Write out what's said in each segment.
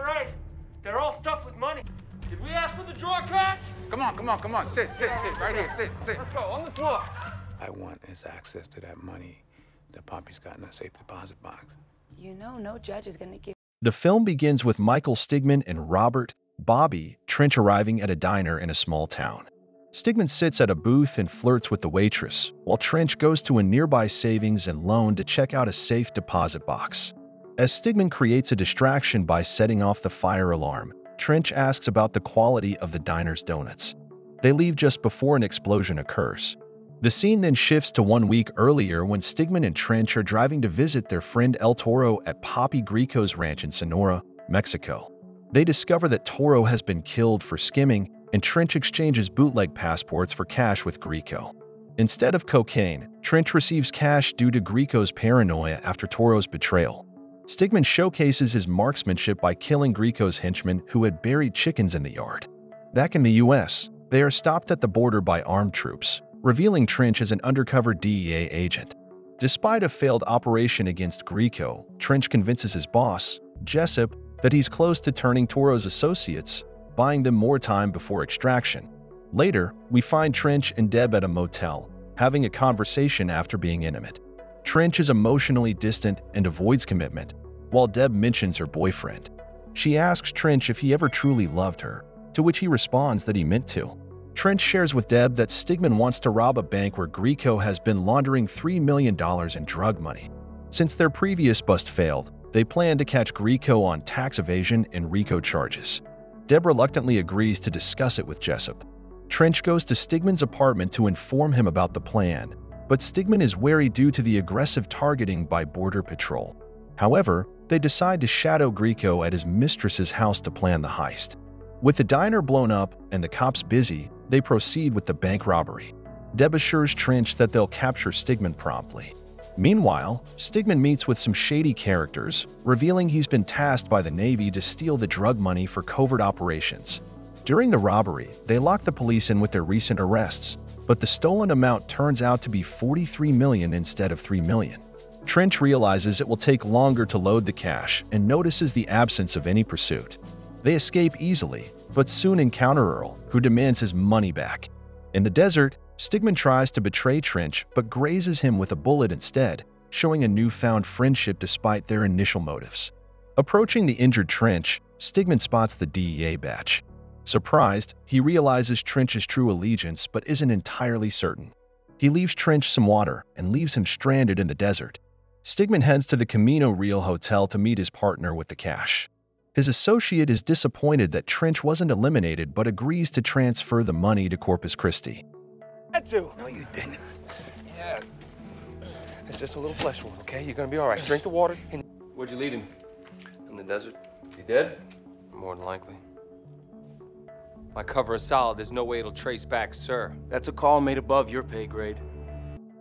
not right. They're all stuffed with money. Did we ask for the drawer cash? Come on. Sit, right here, sit. Let's go, on the floor. I want is access to that money that Poppy's got in a safe deposit box. You know, no judge is gonna give. The film begins with Michael Stigman and Robert, Bobby, Trench arriving at a diner in a small town. Stigman sits at a booth and flirts with the waitress, while Trench goes to a nearby savings and loan to check out a safe deposit box. As Stigman creates a distraction by setting off the fire alarm, Trench asks about the quality of the diner's donuts. They leave just before an explosion occurs. The scene then shifts to 1 week earlier when Stigman and Trench are driving to visit their friend El Toro at Papi Grico's ranch in Sonora, Mexico. They discover that Toro has been killed for skimming, and Trench exchanges bootleg passports for cash with Grico. Instead of cocaine, Trench receives cash due to Grico's paranoia after Toro's betrayal. Stigman showcases his marksmanship by killing Grico's henchmen who had buried chickens in the yard. Back in the US, they are stopped at the border by armed troops, revealing Trench as an undercover DEA agent. Despite a failed operation against Grico, Trench convinces his boss, Jessup, that he's close to turning Toro's associates, buying them more time before extraction. Later, we find Trench and Deb at a motel, having a conversation after being intimate. Trench is emotionally distant and avoids commitment, while Deb mentions her boyfriend. She asks Trench if he ever truly loved her, to which he responds that he meant to. Trench shares with Deb that Stigman wants to rob a bank where Grico has been laundering $3 million in drug money. Since their previous bust failed, they plan to catch Grico on tax evasion and RICO charges. Deb reluctantly agrees to discuss it with Jessup. Trench goes to Stigman's apartment to inform him about the plan, but Stigman is wary due to the aggressive targeting by Border Patrol. However, they decide to shadow Grico at his mistress's house to plan the heist. With the diner blown up and the cops busy, they proceed with the bank robbery. Deb assures Trench that they'll capture Stigman promptly. Meanwhile, Stigman meets with some shady characters, revealing he's been tasked by the Navy to steal the drug money for covert operations. During the robbery, they lock the police in with their recent arrests, but the stolen amount turns out to be $43 million instead of $3 million. Trench realizes it will take longer to load the cash and notices the absence of any pursuit. They escape easily, but soon encounter Earl, who demands his money back. In the desert, Stigman tries to betray Trench but grazes him with a bullet instead, showing a newfound friendship despite their initial motives. Approaching the injured Trench, Stigman spots the DEA badge. Surprised, he realizes Trench's true allegiance but isn't entirely certain. He leaves Trench some water and leaves him stranded in the desert. Stigman heads to the Camino Real hotel to meet his partner with the cash. His associate is disappointed that Trench wasn't eliminated but agrees to transfer the money to Corpus Christi. No, you didn't. Yeah. It's just a little flesh wound, okay? You're gonna be all right. Drink the water. And Where'd you lead him? in the desert, He dead? more than likely. My cover is solid. There's no way it'll trace back, sir. That's a call made above your pay grade.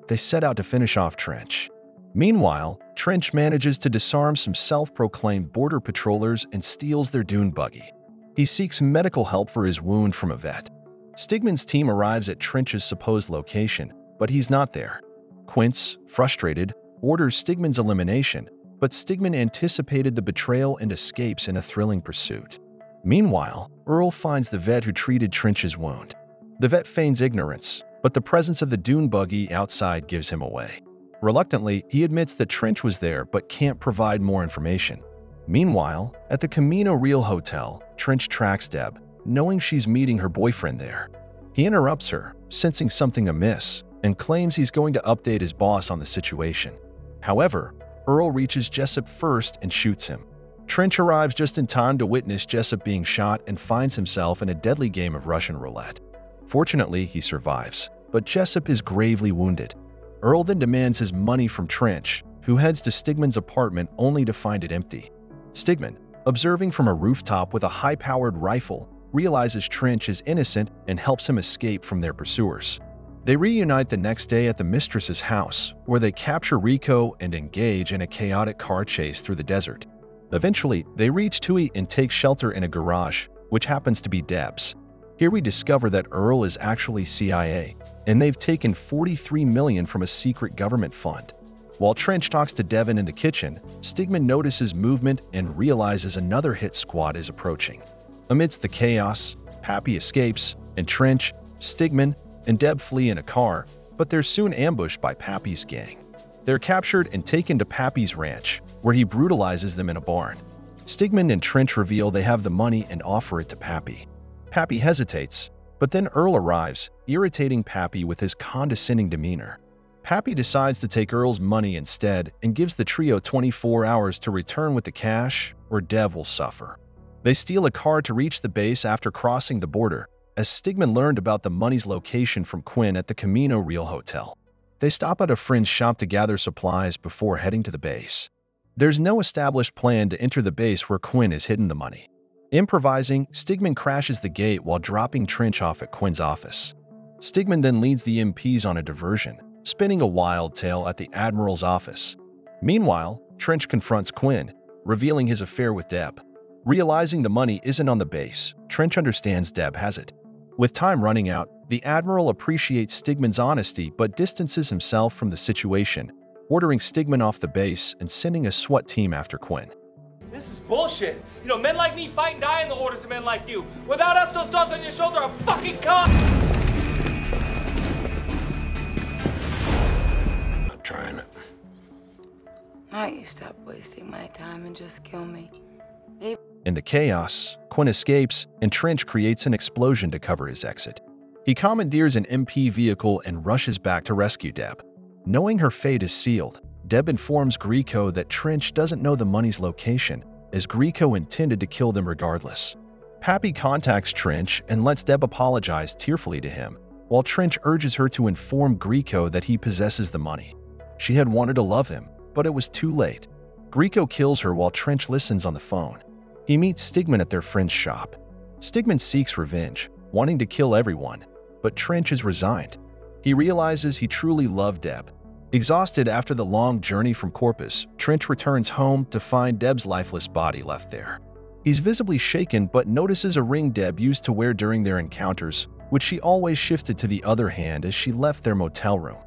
They set out to finish off Trench. Meanwhile, Trench manages to disarm some self-proclaimed border patrollers and steals their dune buggy. He seeks medical help for his wound from a vet. Stigman's team arrives at Trench's supposed location, but he's not there. Quince, frustrated, orders Stigman's elimination, but Stigman anticipated the betrayal and escapes in a thrilling pursuit. Meanwhile, Earl finds the vet who treated Trench's wound. The vet feigns ignorance, but the presence of the dune buggy outside gives him away. Reluctantly, he admits that Trench was there but can't provide more information. Meanwhile, at the Camino Real hotel, Trench tracks Deb, knowing she's meeting her boyfriend there. He interrupts her, sensing something amiss, and claims he's going to update his boss on the situation. However, Earl reaches Jessup first and shoots him. Trench arrives just in time to witness Jessup being shot and finds himself in a deadly game of Russian roulette. Fortunately, he survives, but Jessup is gravely wounded. Earl then demands his money from Trench, who heads to Stigman's apartment only to find it empty. Stigman, observing from a rooftop with a high-powered rifle, realizes Trench is innocent and helps him escape from their pursuers. They reunite the next day at the mistress's house, where they capture Rico and engage in a chaotic car chase through the desert. Eventually, they reach Tui and take shelter in a garage, which happens to be Deb's. Here we discover that Earl is actually CIA, and they've taken $43 million from a secret government fund. While Trench talks to Devin in the kitchen, Stigman notices movement and realizes another hit squad is approaching. Amidst the chaos, Pappy escapes, and Trench, Stigman, and Deb flee in a car, but they're soon ambushed by Pappy's gang. They're captured and taken to Pappy's ranch, where he brutalizes them in a barn. Stigman and Trench reveal they have the money and offer it to Pappy. Pappy hesitates, but then Earl arrives, irritating Pappy with his condescending demeanor. Pappy decides to take Earl's money instead and gives the trio 24 hours to return with the cash, or Dev will suffer. They steal a car to reach the base after crossing the border, as Stigman learned about the money's location from Quinn at the Camino Real Hotel. They stop at a friend's shop to gather supplies before heading to the base. There's no established plan to enter the base where Quinn has hidden the money. Improvising, Stigman crashes the gate while dropping Trench off at Quinn's office. Stigman then leads the MPs on a diversion, spinning a wild tale at the Admiral's office. Meanwhile, Trench confronts Quinn, revealing his affair with Deb. Realizing the money isn't on the base, Trench understands Deb has it. With time running out, the Admiral appreciates Stigman's honesty but distances himself from the situation, ordering Stigman off the base and sending a SWAT team after Quinn. This is bullshit. You know, men like me fight and die in the orders of men like you. Without us, those dogs on your shoulder are fucking cop. I'm trying it. Why don't you stop wasting my time and just kill me? In the chaos, Quinn escapes and Trench creates an explosion to cover his exit. He commandeers an MP vehicle and rushes back to rescue Deb. Knowing her fate is sealed, Deb informs Grieco that Trench doesn't know the money's location, as Grieco intended to kill them regardless. Pappy contacts Trench and lets Deb apologize tearfully to him, while Trench urges her to inform Grieco that he possesses the money. She had wanted to love him, but it was too late. Grieco kills her while Trench listens on the phone. He meets Stigman at their friend's shop. Stigman seeks revenge, wanting to kill everyone, but Trench is resigned. He realizes he truly loved Deb. Exhausted after the long journey from Corpus, Trench returns home to find Deb's lifeless body left there. He's visibly shaken but notices a ring Deb used to wear during their encounters, which she always shifted to the other hand as she left their motel room.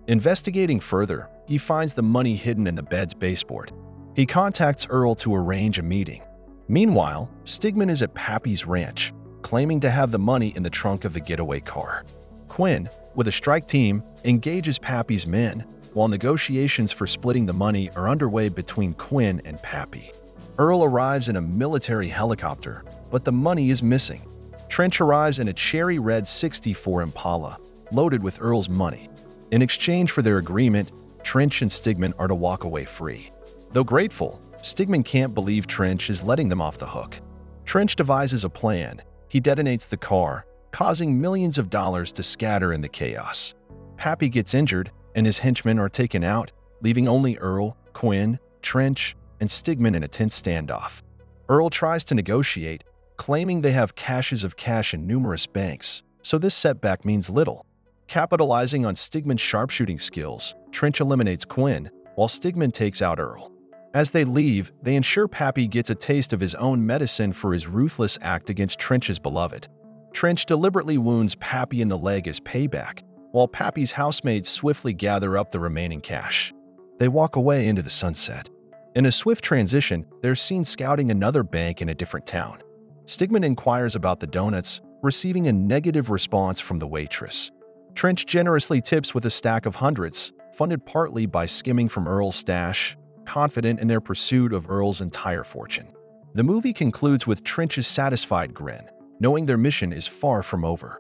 Investigating further, he finds the money hidden in the bed's baseboard. He contacts Earl to arrange a meeting. Meanwhile, Stigman is at Pappy's ranch, claiming to have the money in the trunk of the getaway car. Quinn, with a strike team, engages Pappy's men, while negotiations for splitting the money are underway between Quinn and Pappy. Earl arrives in a military helicopter, but the money is missing. Trench arrives in a cherry red '64 Impala, loaded with Earl's money. In exchange for their agreement, Trench and Stigman are to walk away free. Though grateful, Stigman can't believe Trench is letting them off the hook. Trench devises a plan. He detonates the car, causing millions of dollars to scatter in the chaos. Pappy gets injured, and his henchmen are taken out, leaving only Earl, Quinn, Trench, and Stigman in a tense standoff. Earl tries to negotiate, claiming they have caches of cash in numerous banks, so this setback means little. Capitalizing on Stigman's sharpshooting skills, Trench eliminates Quinn, while Stigman takes out Earl. As they leave, they ensure Pappy gets a taste of his own medicine for his ruthless act against Trench's beloved. Trench deliberately wounds Pappy in the leg as payback, while Pappy's housemates swiftly gather up the remaining cash. They walk away into the sunset. In a swift transition, they're seen scouting another bank in a different town. Stigman inquires about the donuts, receiving a negative response from the waitress. Trench generously tips with a stack of hundreds, funded partly by skimming from Earl's stash, confident in their pursuit of Earl's entire fortune. The movie concludes with Trench's satisfied grin, knowing their mission is far from over.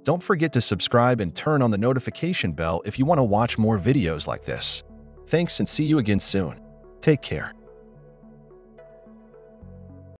Don't forget to subscribe and turn on the notification bell if you want to watch more videos like this. Thanks and see you again soon. Take care.